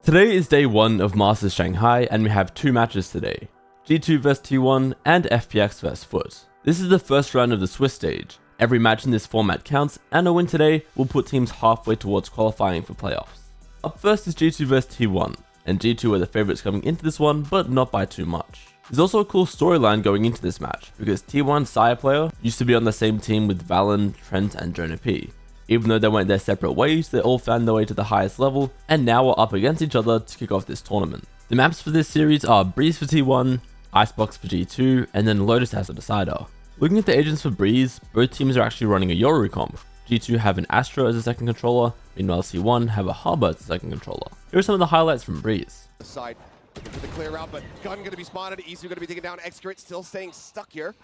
Today is day 1 of Masters Shanghai and we have 2 matches today, G2 vs T1 and FPX vs Foot. This is the first round of the Swiss stage. Every match in this format counts and a win today will put teams halfway towards qualifying for playoffs. Up first is G2 vs T1, and G2 are the favourites coming into this one but not by too much. There's also a cool storyline going into this match because T1 Saya player used to be on the same team with Valen, Trent and Jonah P. Even though they went their separate ways, they all found their way to the highest level and now are up against each other to kick off this tournament. The maps for this series are Breeze for T1, Icebox for G2, and then Lotus as a decider. Looking at the agents for Breeze, both teams are actually running a Yoru comp. G2 have an Astra as a second controller, meanwhile T1 have a Harbor as a second controller. Here are some of the highlights from Breeze. Side, looking for the clear out, but Gun gonna be spotted, Isu gonna be taken down, Excurate still staying stuck here.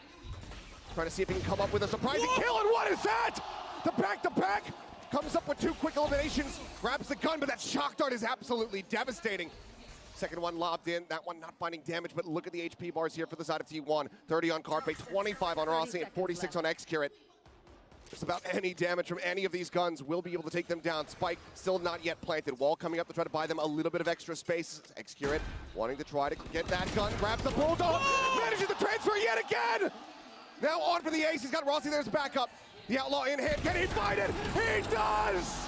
Trying to see if he can come up with a surprising kill, and what is that? The back-to-back comes up with 2 quick eliminations, grabs the gun, but that shock dart is absolutely devastating. Second one lobbed in, that one not finding damage, but look at the HP bars here for the side of T1. 30 on Carpe, 25 on Rossi, and 46 on Excurate. Just about any damage from any of these guns will be able to take them down. Spike still not yet planted. Wall coming up to try to buy them a little bit of extra space. Excurate wanting to try to get that gun, grabs the Bulldog, manages to transfer yet again! Now on for the ace, he's got Rossi, there's backup. The Outlaw in hand, can he find it? He does!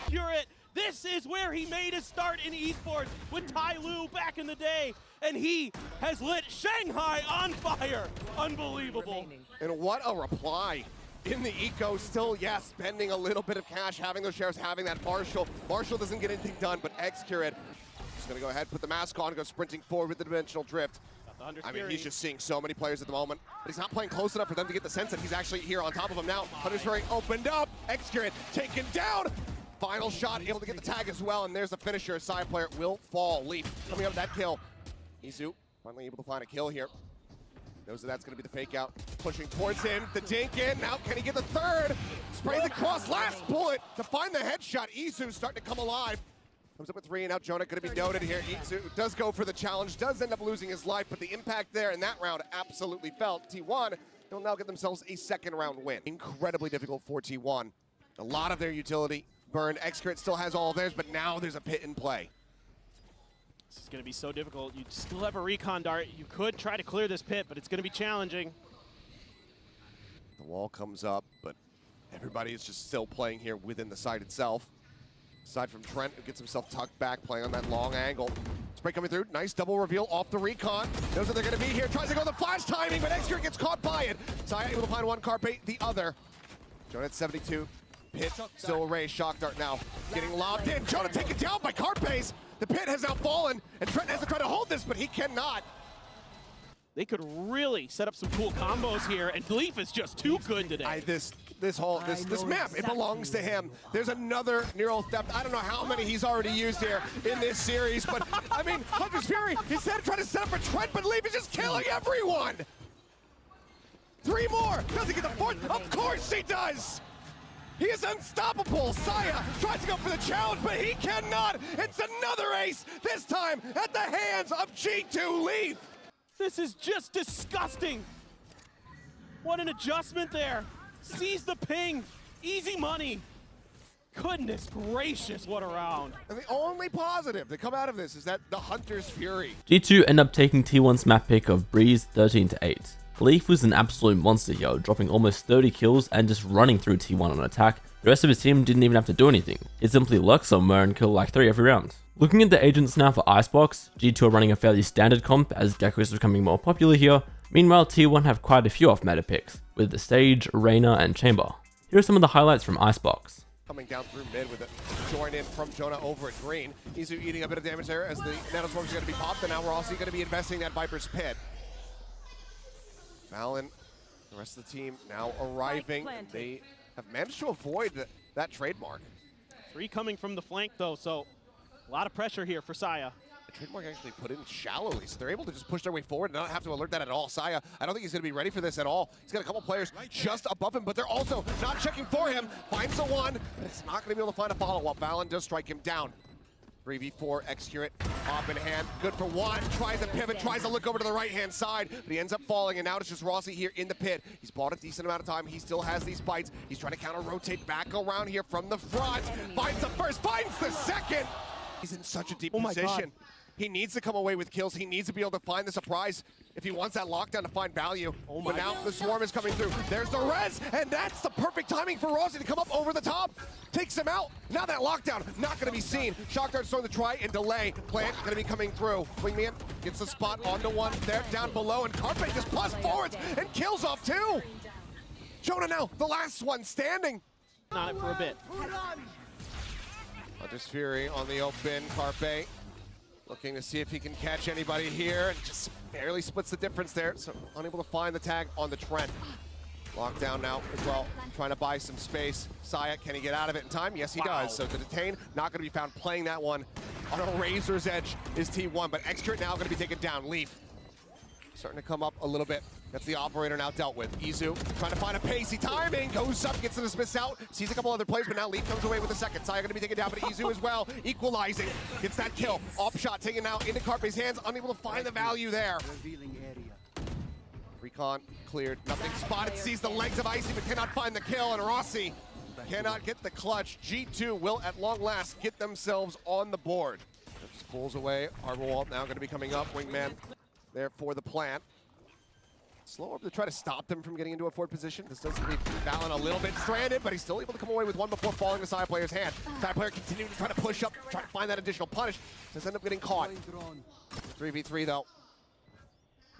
Excurate, this is where he made his start in esports with Tai Lu back in the day, and he has lit Shanghai on fire. Unbelievable. And what a reply. In the eco, still, yes, spending a little bit of cash, having those shares, having that Marshall. Marshall doesn't get anything done, but Excurate is gonna go ahead, put the mask on, go sprinting forward with the Dimensional Drift. I mean, he's just seeing so many players at the moment, but he's not playing close enough for them to get the sense that he's actually here on top of him now. Hunter's Fury opened up, Excurate taken down. Final shot, able to get the tag as well, and there's the finisher. Side player will fall. Leaf coming up with that kill. Isu finally able to find a kill here. Knows that that's going to be the fake out. Pushing towards him, the dink in. Now can he get the third? Sprays across, last bullet to find the headshot. Isu starting to come alive. Comes up with 3, and now Jonah going to be noted here. Isu does go for the challenge, does end up losing his life, but the impact there in that round absolutely felt. T1 will now get themselves a second round win. Incredibly difficult for T1. A lot of their utility burned. Excurate still has all of theirs, but now there's a pit in play. This is going to be so difficult. You still have a recon dart. You could try to clear this pit, but it's going to be challenging. The wall comes up, but everybody is just still playing here within the site itself. Aside from Trent, who gets himself tucked back, playing on that long angle. Spray coming through, nice double reveal off the recon. Knows that they're going to be here, tries to go the flash timing, but Excurate gets caught by it. Saya able to find one, Carpe the other. Jonah at 72. Pit still a Ray, shock dart now. Getting lobbed in, Jonah taken down by Carpe's. The pit has now fallen, and Trent has to try to hold this, but he cannot. They could really set up some cool combos here, and Leaf is just too good today. This map, it belongs to him. There's another Neural Theft. I don't know how many he's already used here in this series, but I mean, Hunter's Fury, he's trying to set up for Trent, but Leaf is just killing everyone. 3 more, does he get the 4th? Of course he does. He is unstoppable. Saya tries to go for the challenge, but he cannot. It's another ace, this time at the hands of G2 Leaf. This is just disgusting. What an adjustment there. Sees the ping. Easy money. Goodness gracious, what a round. And the only positive to come out of this is that the Hunter's Fury. G2 end up taking T1's map pick of Breeze 13-8. Leaf was an absolute monster here, dropping almost 30 kills and just running through T1 on attack. The rest of his team didn't even have to do anything. He'd simply lurk somewhere and kill like 3 every round. Looking at the agents now for Icebox, G2 are running a fairly standard comp as Gekko is becoming more popular here. Meanwhile, T1 have quite a few off-meta picks, with the Sage, Reyna, and Chamber. Here are some of the highlights from Icebox. Coming down through mid with a join in from Jonah over at green. Isu eating a bit of damage there as the Nanoswarms are going to be popped, and now we're also going to be investing that Viper's Pit. Valen, the rest of the team now arriving. They have managed to avoid that trademark. 3 coming from the flank though, so a lot of pressure here for Saya. The trademark actually put in shallowly, so they're able to just push their way forward and not have to alert that at all. Saya, I don't think he's going to be ready for this at all. He's got a couple players just above him, but they're also not checking for him. Finds the one, but it's not going to be able to find a follow-up. Valen does strike him down. 3v4, Excurate, off in hand, good for 1, tries to pivot, tries to look over to the right-hand side, but he ends up falling, and now it's just Rossi here in the pit. He's bought a decent amount of time, he still has these bites. He's trying to counter-rotate back around here from the front, finds the first, finds the second, He's in such a deep Oh my position. God. He needs to come away with kills. He needs to be able to find the surprise if he wants that lockdown to find value. Oh my but now God. the swarm is coming through. There's the res, and that's the perfect timing for Rossi to come up over the top. Takes him out. Now that lockdown, not going to be seen. Shock Dart's throwing the try and delay. Plant going to be coming through. Wingman gets the spot onto one. There, down below, and Carpe just plus forwards and kills off two. Jonah now, the last one standing. On it for a bit. Hunter's Fury on the open. Carpe looking to see if he can catch anybody here, and just barely splits the difference there, so unable to find the tag on the Trent. Lockdown now as well, trying to buy some space. Saya, can he get out of it in time? Yes, he does. So the detain, not going to be found playing that one. On a razor's edge is T1, but Extra now going to be taken down. Leaf starting to come up a little bit. That's the operator now dealt with. Izu trying to find a pacey timing, goes up, gets the dismiss out, sees a couple other players, but now Leaf comes away with the second. Saya going to be taken down, but Izu as well, equalizing, gets that kill. Off shot taken out into Carpe's hands, unable to find the value there. Recon cleared, nothing spotted, sees the legs of Icy, but cannot find the kill, and Rossi cannot get the clutch. G2 will at long last get themselves on the board. Just pulls away, Arborwall now going to be coming up, Wingman there for the plant. Slow up to try to stop them from getting into a forward position. This does leave Valen a little bit stranded, but he's still able to come away with one before falling to side player's hand. Side player continuing to try to push up, try to find that additional punish. Does end up getting caught. 3v3 though.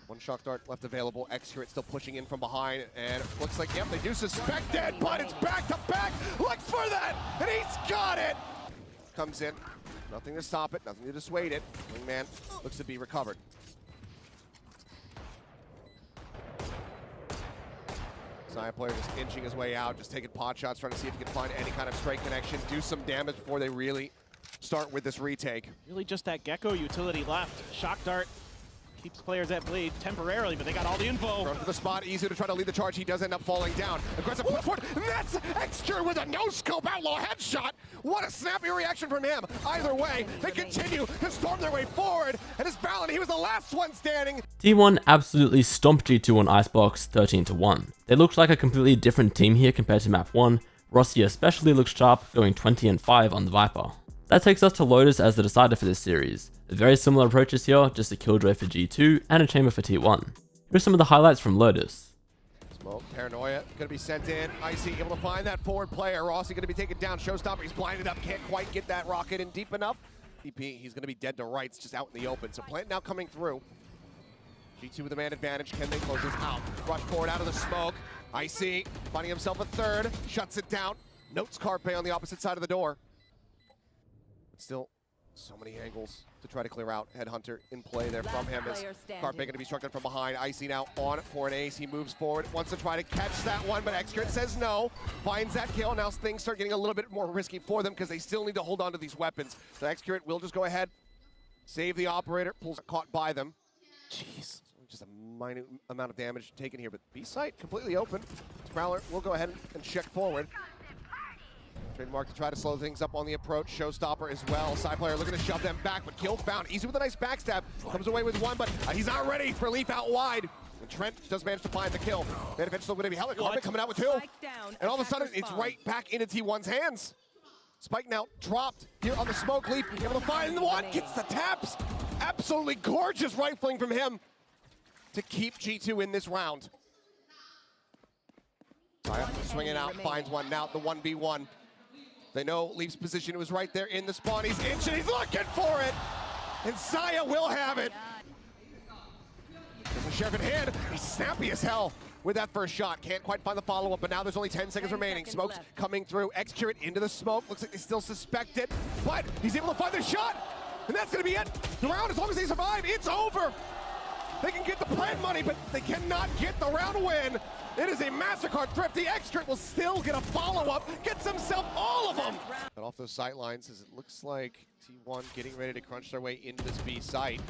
One Shock Dart left available. X-Curate still pushing in from behind, and it looks like, yep, they do suspect it, but it's back to back. Looks for that, and he's got it. Comes in, nothing to stop it, nothing to dissuade it. Wingman looks to be recovered. Saya player just inching his way out, just taking pot shots, trying to see if he can find any kind of straight connection, do some damage before they really start with this retake. Really just that Gecko utility left. Shock Dart keeps players at bleed temporarily, but they got all the info. Thrown for the spot, easy to try to lead the charge. He does end up falling down. Aggressive push forward, and that's Extra with a no-scope outlaw headshot. What a snappy reaction from him. Either way, they continue to storm their way forward, and it's Valen, he was the last one standing. T1 absolutely stomped G2 on Icebox 13-1. They looked like a completely different team here compared to map 1. Rossi especially looked sharp, going 20-5 on the Viper. That takes us to Lotus as the decider for this series. Very similar approaches here, just a Killjoy for G2 and a Chamber for T1. Here's some of the highlights from Lotus. Smoke, Paranoia, gonna be sent in. Icy able to find that forward player. Rossi gonna be taken down. Showstopper, he's blinded up, can't quite get that rocket in deep enough. TP, he's gonna be dead to rights, just out in the open. So Plant now coming through. G2 with a man advantage. Can they close this out? Rush forward out of the smoke. Icy finding himself a third, shuts it down. Notes Carpe on the opposite side of the door. Still, so many angles to try to clear out. Headhunter in play there from him as Carpe going to be struck from behind. Icy now on for an ace. He moves forward, wants to try to catch that one, but Extra says no. Finds that kill. Now things start getting a little bit more risky for them because they still need to hold on to these weapons. So Extra will just go ahead, save the operator, pulls caught by them. Jeez. Just a minute amount of damage taken here, but B-site completely open. Prowler will go ahead and check forward. Trademark to try to slow things up on the approach. Showstopper as well. Side player looking to shove them back, but kill found. Easy with a nice backstab. Comes away with one, but he's not ready for Leaf out wide. And Trent does manage to find the kill. Then eventually going to be Helicopter coming out with two. And all of a sudden, it's right back into T1's hands. Spike now dropped here on the smoke. Leaf able to find the one. Gets the taps. Absolutely gorgeous rifling from him to keep G2 in this round. Saya swinging out, finds one. Now the 1v1. They know Leaf's position was right there in the spawn. He's inching, he's looking for it! And Saya will have it! There's a Sheriff in hand. He's snappy as hell with that first shot. Can't quite find the follow-up, but now there's only 10 seconds remaining. Smoke's coming through. Execute into the smoke. Looks like they still suspect it, but he's able to find the shot! And that's gonna be it! The round, as long as they survive, it's over! They can get the plant money, but they cannot get the round win. It is a MasterCard thrift. The Extra will still get a follow-up, gets himself all of them. But off those sight lines, as it looks like T1 getting ready to crunch their way into this B site.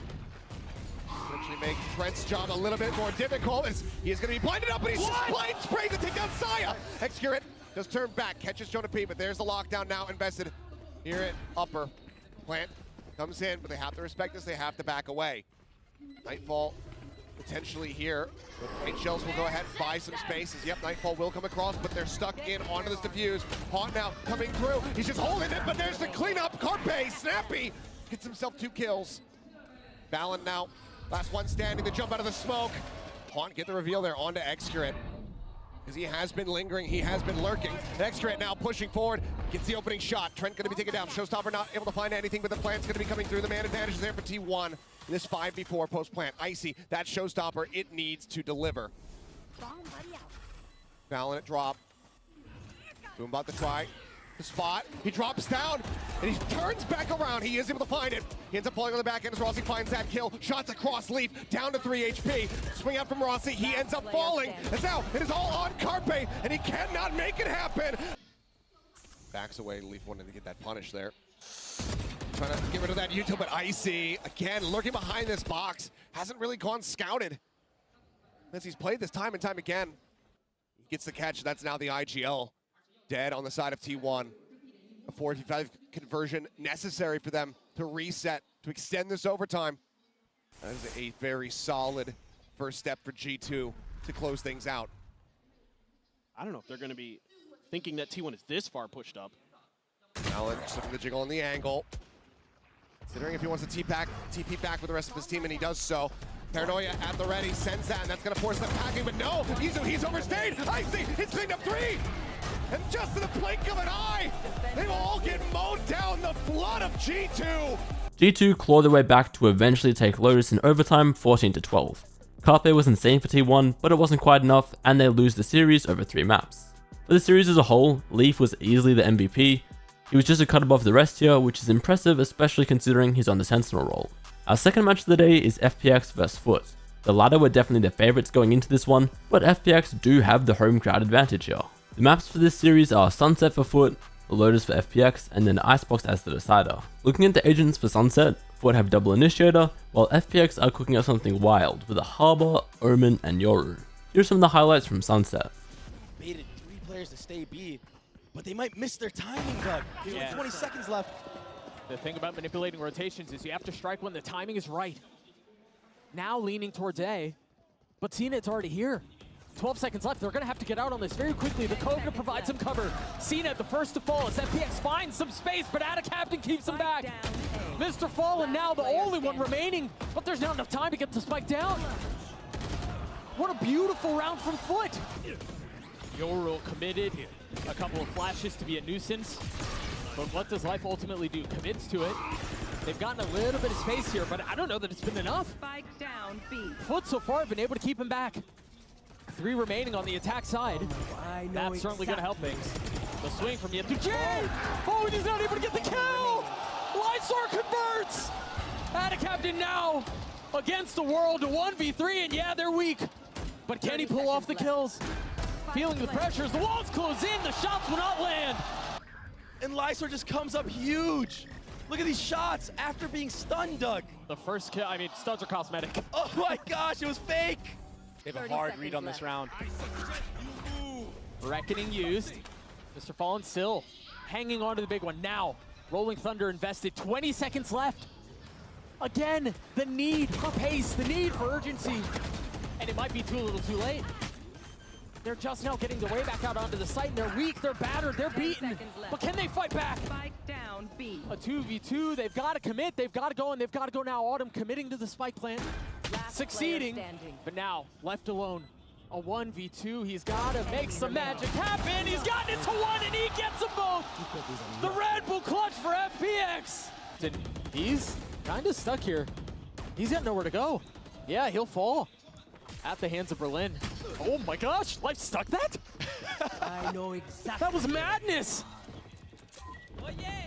Potentially make Trent's job a little bit more difficult as he is going to be blinded up, but he's just blind spraying to take down Saya. Execute does turn back, catches Jonah P, but there's the lockdown now invested here at upper. Plant comes in, but they have to respect this, they have to back away. Nightfall potentially here. Eight Shells will go ahead and buy some spaces. Yep, Nightfall will come across, but they're stuck in onto this defuse. Haunt now coming through. He's just holding it, but there's the cleanup. Carpe, snappy, Gets himself 2 kills. Valen now, last one standing, the jump out of the smoke. Haunt get the reveal there onto Xcurate. Because he has been lingering, he has been lurking. Xcurate now pushing forward, gets the opening shot. Trent gonna be taken down. Showstopper not able to find anything, but the plant's gonna be coming through. The man advantage is there for T1 in this 5v4 post-plant. Icy, that Showstopper, it needs to deliver. Valen at drop. Boombot the try. The spot. He drops down and he turns back around. He is able to find it. He ends up pulling on the back end as Rossi finds that kill. Shots across Leaf, down to 3 HP. Swing out from Rossi. He ends up falling. And now it is all on Carpe and he cannot make it happen. Backs away. Leaf wanted to get that punish there. Trying to get rid of that util, but Icy, again, lurking behind this box. Hasn't really gone scouted. As he's played this time and time again. He gets the catch. That's now the IGL. Dead on the side of T1. A 45 conversion necessary for them to reset, to extend this overtime. That is a very solid first step for G2 to close things out. I don't know if they're going to be thinking that T1 is this far pushed up. Allen just looking to jiggle on the angle. Considering if he wants to TP back with the rest of his team, and he does so. Paranoia at the ready, sends that, and that's going to force them packing, but no, he's overstayed. Icy, he's cleaned up 3. And just in the blink of an eye, they will all get mowed down. The flood of G2. G2 clawed their way back to eventually take Lotus in overtime 14-12. Carpe was insane for T1, but it wasn't quite enough, and they lose the series over 3 maps. For the series as a whole, Leaf was easily the MVP. He was just a cut above the rest here, which is impressive, especially considering he's on the Sentinel role. Our second match of the day is FPX vs Foot. The latter were definitely the favourites going into this one, but FPX do have the home crowd advantage here. The maps for this series are Sunset for Foot, Lotus for FPX, and then Icebox as the decider. Looking at the agents for Sunset, Foot have double initiator, while FPX are cooking up something wild with a Harbor, Omen, and Yoru. Here's some of the highlights from Sunset. Baited 3 players to stay B, but they might miss their timing, Doug. There's only 20 seconds left. The thing about manipulating rotations is you have to strike when the timing is right. Now leaning towards A, but CNET's already here. 12 seconds left. They're going to have to get out on this very quickly. The Koga provides some cover. CNET the first to fall as FPX finds some space, but Atacaptain keeps him back. Mr. Fallen now the only one remaining, but there's not enough time to get the spike down. What a beautiful round from Foot. Yoru committed. A couple of flashes to be a nuisance. But what does Life ultimately do? Commits to it. They've gotten a little bit of space here, but I don't know that it's been enough. Spike down, B. Foot so far have been able to keep him back. 3 remaining on the attack side. That's certainly going to help things. The swing from Yep2J. Oh, and he's not able to get the kill. Lightstar converts. Atacaptain now against the world to 1v3, and yeah, they're weak. But can he pull off the kills? Feeling the pressures, the walls close in, the shots will not land. And Lysor just comes up huge. Look at these shots after being stunned, Doug. The first kill, I mean, stuns are cosmetic. Oh my gosh, it was fake. They have a hard read on this round. Reckoning used. Mr. Fallen still hanging on to the big one. Now, Rolling Thunder invested, 20 seconds left. Again, the need for pace, the need for urgency. And it might be too little too late. They're just now getting their way back out onto the site, and they're weak, they're battered, they're beaten. But can they fight back? Spike down, B. A 2v2, they've got to commit, they've got to go, and they've got to go now. Autumn committing to the spike plant, succeeding, but now left alone. A 1v2, he's got to make some magic happen. He's gotten it to 1, and he gets them both. The Red Bull clutch for FPX. He's kind of stuck here. He's got nowhere to go. Yeah, he'll fall at the hands of Berlin. Oh my gosh, Life stuck that? I know exactly. That was madness.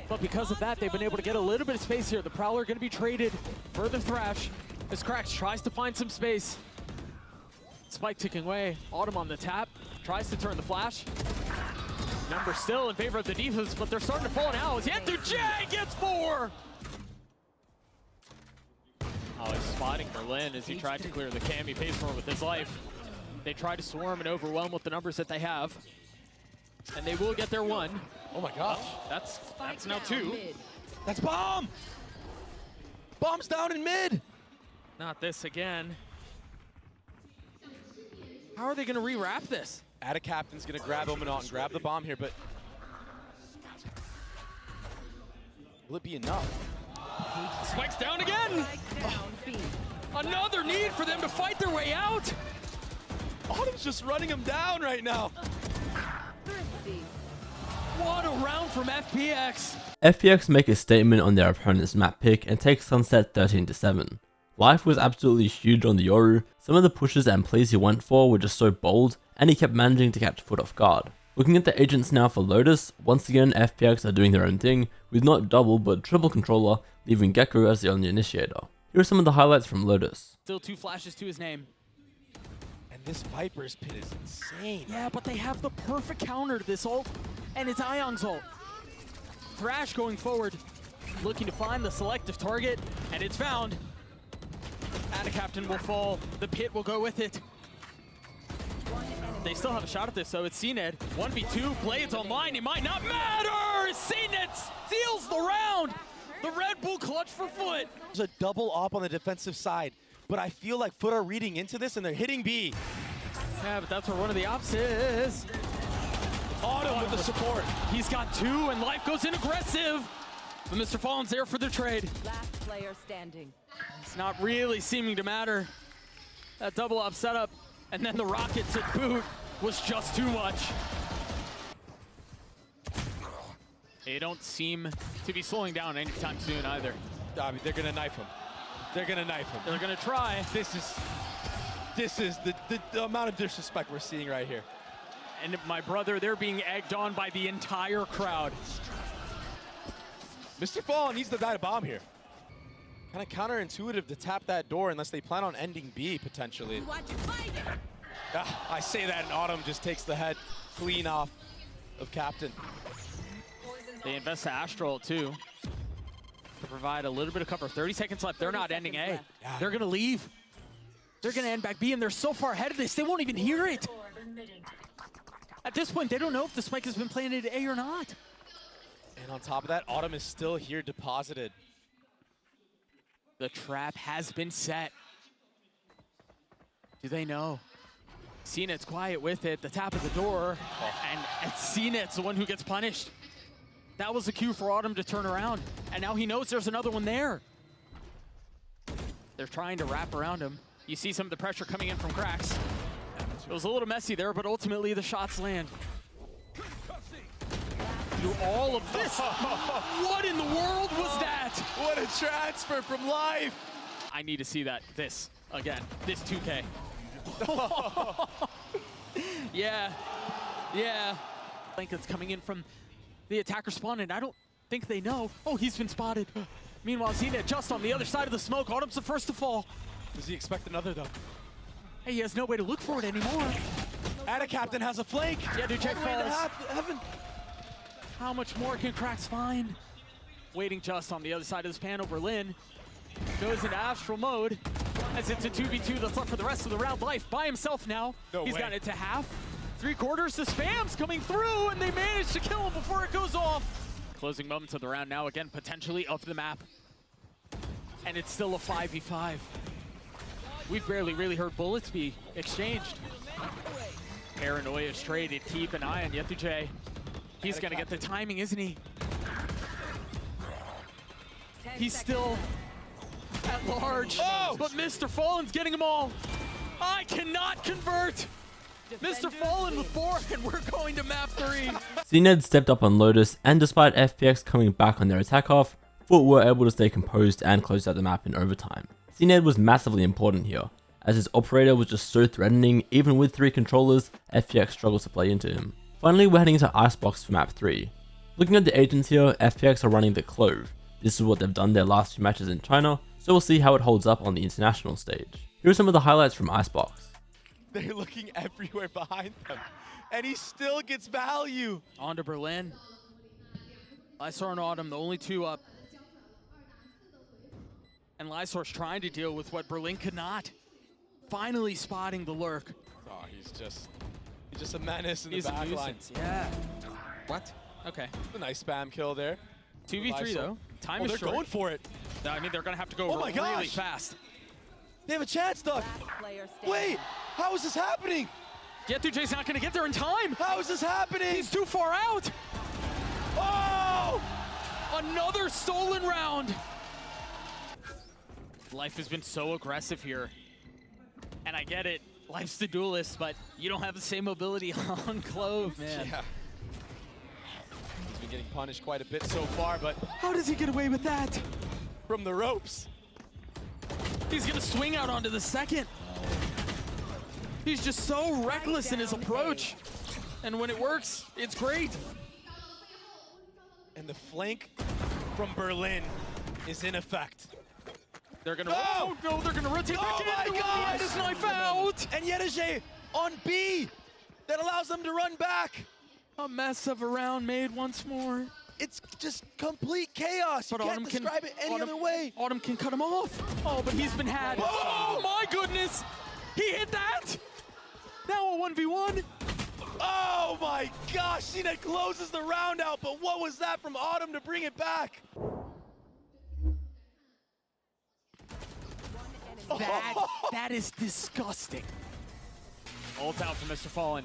But because of that, they've been able to get a little bit of space here. The Prowler going to be traded for the Thrash. As Krax tries to find some space. Spike ticking away. Autumn on the tap. Tries to turn the flash. Number still in favor of the defense, but they're starting to fall now as Yep2J gets 4. Oh, he's spotting Berlin as he tried to clear the cam. He pays for it with his life. They try to swarm and overwhelm with the numbers that they have. And they will get their 1. Oh my gosh. That's now 2. That's Bomb. Bomb's down in mid. Not this again. How are they going to rewrap this? Atacaptain's gonna grab Omenalt and grab the bomb here, but will it be enough? Spikes down again. Strike down B. Another need for them to fight their way out. Autumn's just running him down right now. Thrifty. What a round from FPX. FPX make a statement on their opponent's map pick and take Sunset 13-7. Life was absolutely huge on the Yoru. Some of the pushes and plays he went for were just so bold, and he kept managing to catch Foot off guard. Looking at the agents now for Lotus, once again FPX are doing their own thing, with not double but triple controller, leaving Gecko as the only initiator. Here are some of the highlights from Lotus. Still 2 flashes to his name. And this Viper's Pit is insane. Yeah, but they have the perfect counter to this ult, and it's Ion's ult. Thrash going forward, looking to find the selective target, and it's found. Attacaptain will fall, the Pit will go with it. They still have a shot at this, so it's CNED. 1v2, Blades online, it might not matter! CNED steals the round! The Red Bull clutch for Foot! There's a double op on the defensive side, but I feel like Foot are reading into this and they're hitting B. Yeah, but that's where one of the ops is. Autumn with the support. He's got 2, and Life goes in aggressive. But Mr. Fallen's there for the trade. Last player standing. It's not really seeming to matter. That double up setup, and then the rocket to boot was just too much. They don't seem to be slowing down anytime soon either. I mean, they're gonna knife him. They're gonna knife him. They're gonna try. This is the amount of disrespect we're seeing right here. And my brother, they're being egged on by the entire crowd. Mr. Fallen needs the die to bomb here. Kind of counterintuitive to tap that door unless they plan on ending B potentially. I say that and Autumn just takes the head clean off of Captain. They invest to Astral too to provide a little bit of cover. 30 seconds left. They're not ending A. Yeah. They're gonna leave. They're gonna end back B, and they're so far ahead of this, they won't even hear it. At this point, they don't know if the spike has been planted A or not. And on top of that, Autumn is still here deposited. The trap has been set. Do they know? CNED's quiet with it, the tap of the door, and CNED's the one who gets punished. That was the cue for Autumn to turn around, and now he knows there's another one there. They're trying to wrap around him. You see some of the pressure coming in from Cracks. It was a little messy there, but ultimately the shots land. Through all of this, what in the world was that? What a transfer from Life! I need to see this again, this 2K. Yeah. Lincoln's coming in from the attacker spawn, and I don't think they know. Oh, he's been spotted. Meanwhile, Xena just on the other side of the smoke. Autumn's the first to fall. Does he expect another though? Hey, he has no way to look for it anymore. Attacaptain has a flank. Yeah, dude, check All the way to falls. heaven. How much more can Cracks find? Waiting just on the other side of this panel, Berlin goes into Astral mode as it's a 2v2 that's left for the rest of the round. Life by himself now. No He's way. gotten it to half. 3/4, the spam's coming through, and they manage to kill him before it goes off. Closing moments of the round now, again, potentially of the map. And it's still a 5v5. We've barely really heard bullets be exchanged. Paranoia's traded. Keep an eye on Yetuj. He's gonna get the timing, isn't he? He's still at large, but Mr. Fallen's getting them all. I cannot convert. Mr. Fallen with 4, and we're going to map 3. CNED stepped up on Lotus, and despite FPX coming back on their attack off, Foot were able to stay composed and close out the map in overtime. CNED was massively important here, as his operator was just so threatening. Even with 3 controllers, FPX struggles to play into him. Finally, we're heading into Icebox for map 3. Looking at the agents here, FPX are running the Clove. This is what they've done their last 2 matches in China, so we'll see how it holds up on the international stage. Here are some of the highlights from Icebox. They're looking everywhere behind them, and he still gets value. On to Berlin. Lysor and Autumn, the only 2 up. And Lysor's trying to deal with what Berlin could not. Finally spotting the lurk. Oh, he's just a menace in He's the a back line. nuisance, yeah. What? Okay. A nice spam kill there. 2v3 though. Time is they're short. going for it. No, I mean, they're gonna have to go Oh my really gosh. fast. They have a chance, Doug. Last player standing. Wait, how is this happening? Yetuj's not gonna get there in time. How is this happening? He's too far out. Oh! Another stolen round. Life has been so aggressive here. And I get it, Life's the duelist, but you don't have the same mobility on Clove, man. Yeah. He's been getting punished quite a bit so far, but How does he get away with that? from the ropes. He's gonna swing out onto the second. He's just so reckless in his approach. And when it works, it's great. And the flank from Berlin is in effect. They're gonna, Oh! oh no, they're gonna rotate back Oh in. my God! His knife out. And Yedeje on B that allows them to run back. A mess of a round made once more. It's just complete chaos. You But can't describe it any other way. Autumn can cut him off. Oh, but he's been had. Oh my goodness! He hit that! Now a 1v1. Oh my gosh, Cena closes the round out, but what was that from Autumn to bring it back? That is disgusting. Ult out from Mr. Fallen.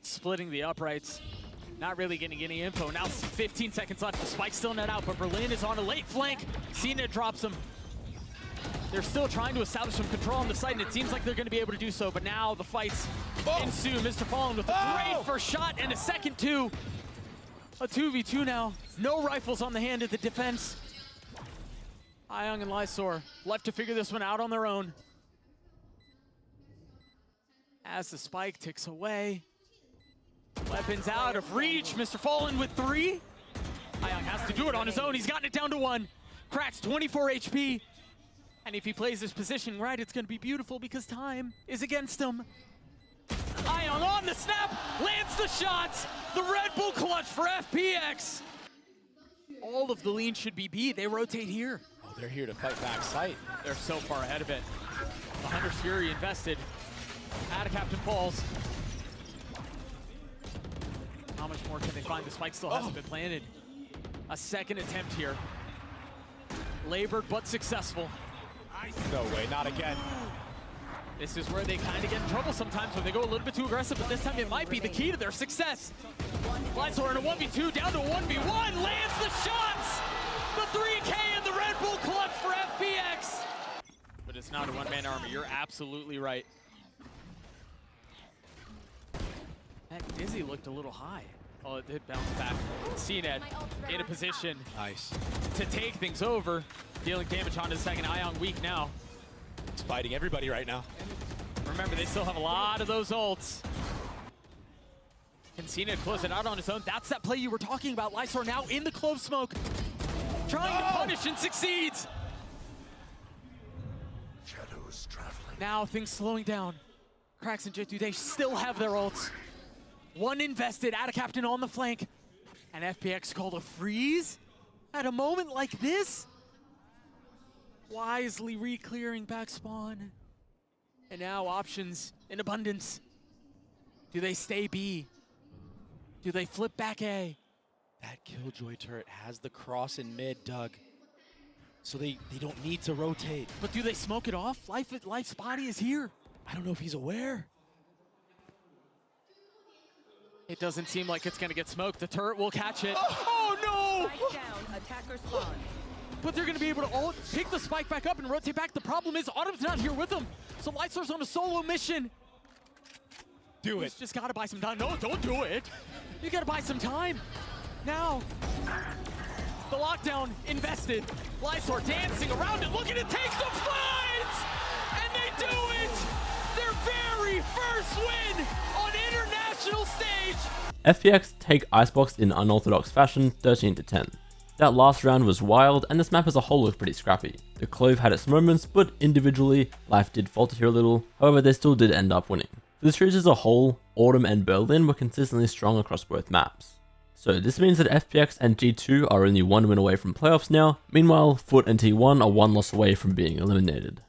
Splitting the uprights. Not really getting any info. Now 15 seconds left. The spike's still not out, but Berlin is on a late flank. Cena drops him. They're still trying to establish some control on the site, and it seems like they're going to be able to do so, but now the fights ensue. Mr. Fallen with a great first shot and a second two. A 2v2 now. No rifles on the hand of the defense. Ayong and Lysor left to figure this one out on their own. As the spike ticks away. Weapons out of reach. Mr. Fallen with 3. Ayong has to do it on his own. He's gotten it down to 1. Cracks 24 HP. And if he plays his position right, it's going to be beautiful because time is against him. Ayong on the snap, lands the shots. The Red Bull clutch for FPX. All of the lean should be B. They rotate here. Oh, they're here to fight back sight. They're so far ahead of it. The Hunter's Fury invested. Out of Captain Falls. How much more can they find? The spike still hasn't been planted. A second attempt here. Labored but successful. No way, not again. This is where they kind of get in trouble sometimes when they go a little bit too aggressive, but this time it might be the key to their success. Lysor in a 1v2, down to a 1v1, lands the shots! The 3K and the Red Bull clutch for FPX! But it's not a one-man army, you're absolutely right. That Dizzy looked a little high. Oh, it did bounce back. CNED in a position Nice. to take things over, dealing damage onto the second. Ayong weak now. It's fighting everybody right now. Remember, they still have a lot of those ults. Can CNED close it out on his own? That's that play you were talking about. Lysor now in the Clove smoke. Trying to punish and succeeds. Shadows traveling. Now things slowing down. Cracks and J2, they still have their ults. One invested, out of Captain on the flank. And FPX called a freeze at a moment like this. Wisely re-clearing back spawn. And now options in abundance. Do they stay B? Do they flip back A? That Killjoy turret has the cross in mid, Doug. So they don't need to rotate. But do they smoke it off? Life's body is here. I don't know if he's aware. It doesn't seem like it's gonna get smoked. The turret will catch it. Oh no! Spike down, attacker spawn. But they're gonna be able to pick the spike back up and rotate back. The problem is Autumn's not here with them. So Lysor's on a solo mission. Do He's it. just gotta buy some time. No, don't do it. You gotta buy some time. Now, the lockdown invested. Lysor dancing around it, looking to take some fights! And they do it! Their very first win on international stage! FPX take Icebox in unorthodox fashion 13-10. That last round was wild, and this map as a whole looked pretty scrappy. The Clove had its moments, but individually, Life did falter here a little, however they still did end up winning. For the series as a whole, Autumn and Berlin were consistently strong across both maps. So this means that FPX and G2 are only one win away from playoffs now, meanwhile Foot and T1 are one loss away from being eliminated.